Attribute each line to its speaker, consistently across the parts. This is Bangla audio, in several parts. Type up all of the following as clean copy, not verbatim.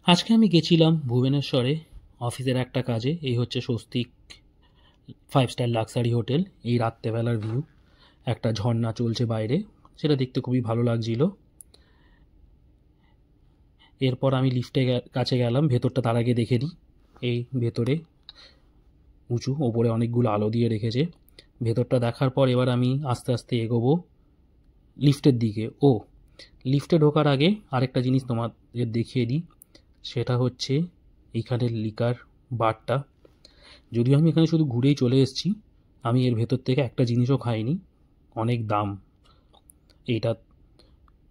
Speaker 1: আজকে আমি গেছিলাম ভুবনেশ্বরে অফিসের একটা কাজে। এই হচ্ছে স্বস্তিক 5 স্টার লাক্সারি হোটেল। এই রাত্রেবেলার ভিউ, একটা ঝর্ণা চলছে বাইরে, সেটা দেখতে খুবই ভালো লাগছিল। এরপর আমি লিফটে কাছে গেলাম, ভেতরটা তার আগে দেখে নিই। এই ভেতরে উঁচু, ওপরে অনেকগুলো আলো দিয়ে রেখেছে। ভেতরটা দেখার পর এবার আমি আস্তে আস্তে এগোবো লিফটের দিকে। লিফটে ঢোকার আগে আরেকটা জিনিস তোমাদের দেখিয়ে দিই, সেটা হচ্ছে এইখানের লিকার বারটা। যদিও আমি এখানে শুধু ঘুরেই চলে এসেছি, আমি এর ভেতর থেকে একটা জিনিসও খাইনি। অনেক দাম এইটার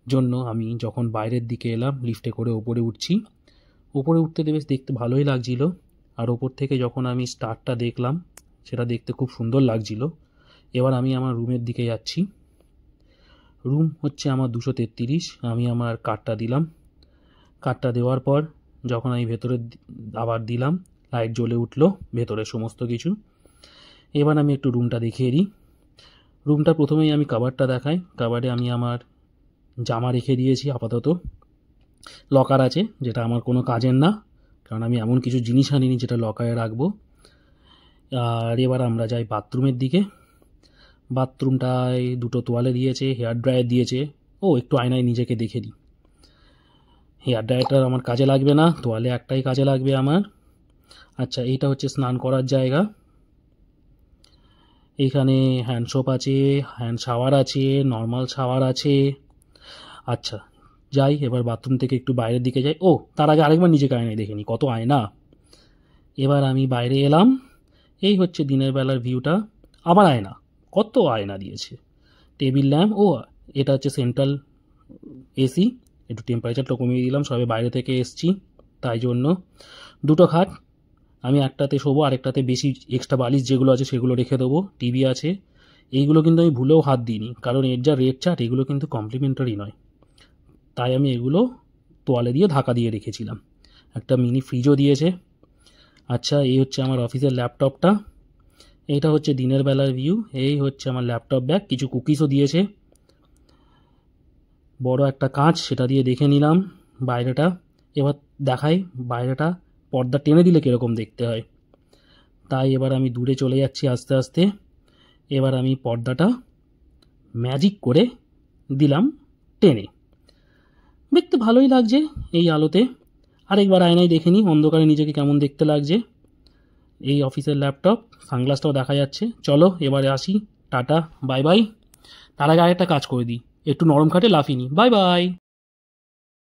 Speaker 1: জন্য। আমি যখন বাইরের দিকে এলাম, লিফটে করে ওপরে উঠছি, ওপরে উঠতে বেশ দেখতে ভালোই লাগছিল। আর ওপর থেকে যখন আমি স্টারটা দেখলাম, সেটা দেখতে খুব সুন্দর লাগছিল। এবার আমি আমার রুমের দিকে যাচ্ছি। রুম হচ্ছে আমার 233। আমি আমার কার্ডটা দিলাম। কার্ডটা দেওয়ার পর যখন আমি ভেতরে আবার দিলাম, লাইট জ্বলে উঠলো ভেতরে সমস্ত কিছু। এবার আমি একটু রুমটা দেখিয়ে দিই। রুমটা প্রথমেই আমি কাবারটা দেখাই। কাবারে আমি আমার জামা রেখে দিয়েছি আপাতত। লকার আছে, যেটা আমার কোনো কাজের না, কারণ আমি এমন কিছু জিনিস আনিনি যেটা লকারে রাখবো। আর এবার আমরা যাই বাথরুমের দিকে। বাথরুমটায় দুটো তোয়ালে দিয়েছে, হেয়ার ড্রায়ার দিয়েছে। একটু আয়নায় নিজেকে দেখে দিই। হেয়ার ড্রায়ারটা আমার কাজে লাগবে না, তোয়ালে একটাই কাজে লাগবে আমার। আচ্ছা, এইটা হচ্ছে স্নান করার জায়গা। এইখানে হ্যান্ড সোপ আছে, হ্যান্ড শাওয়ার আছে, নর্মাল শাওয়ার আছে। আচ্ছা, যাই এবার বাথরুম থেকে একটু বাইরের দিকে যাই। তার আগে আরেকবার নিজেকে আয়নায় দেখে নিই, কত আয়না। এবার আমি বাইরে এলাম। এই হচ্ছে দিনের বেলার ভিউটা। আবার আয়না, কত আয়না দিয়েছে। Table lamp. এটা হচ্ছে সেন্ট্রাল এসি। একটু টেম্পারেচারটা কমিয়ে দিলাম, সবে বাইরে থেকে এসছি তাই জন্য। দুটো খাট, আমি একটাতে শোবো, আরেকটাতে বেশি এক্সট্রা বালিশ যেগুলো আছে সেগুলো রেখে দেবো। টিভি আছে। এইগুলো কিন্তু আমি ভুলেও হাত দিইনি, কারণ এর যা রেট চার্ট, এগুলো কিন্তু কমপ্লিমেন্টারি নয়, তাই আমি এগুলো তোয়ালে দিয়ে ঢাকা দিয়ে রেখেছিলাম। একটা মিনি ফ্রিজও দিয়েছে। আচ্ছা, এই হচ্ছে আমার অফিসের ল্যাপটপটা। এইটা হচ্ছে দিনের বেলার ভিউ। এই হচ্ছে আমার ল্যাপটপ ব্যাগ, কিছু কুকিজও দিয়েছে। বড় একটা কাঁচ, সেটা দিয়ে দেখে নিলাম বাইরেটা। এবার দেখাই বাইরেটা পর্দা টেনে দিলে কীরকম দেখতে হয়। তাই এবার আমি দূরে চলে যাচ্ছি আস্তে আস্তে। এবার আমি পর্দাটা ম্যাজিক করে দিলাম টেনে। দেখতে ভালোই লাগছে এই আলোতে। আরেকবার আয়নায় দেখে নিই অন্ধকারে নিজেকে কেমন দেখতে লাগছে। এই অফিসের ল্যাপটপ, সানগ্লাসটাও দেখা যাচ্ছে। চলো এবারে আসি, টাটা, বাই বাই। তার আগে আরেকটা কাজ করে দিই, একটু নরম খাটে লাফিয়ে নিই। Bye bye.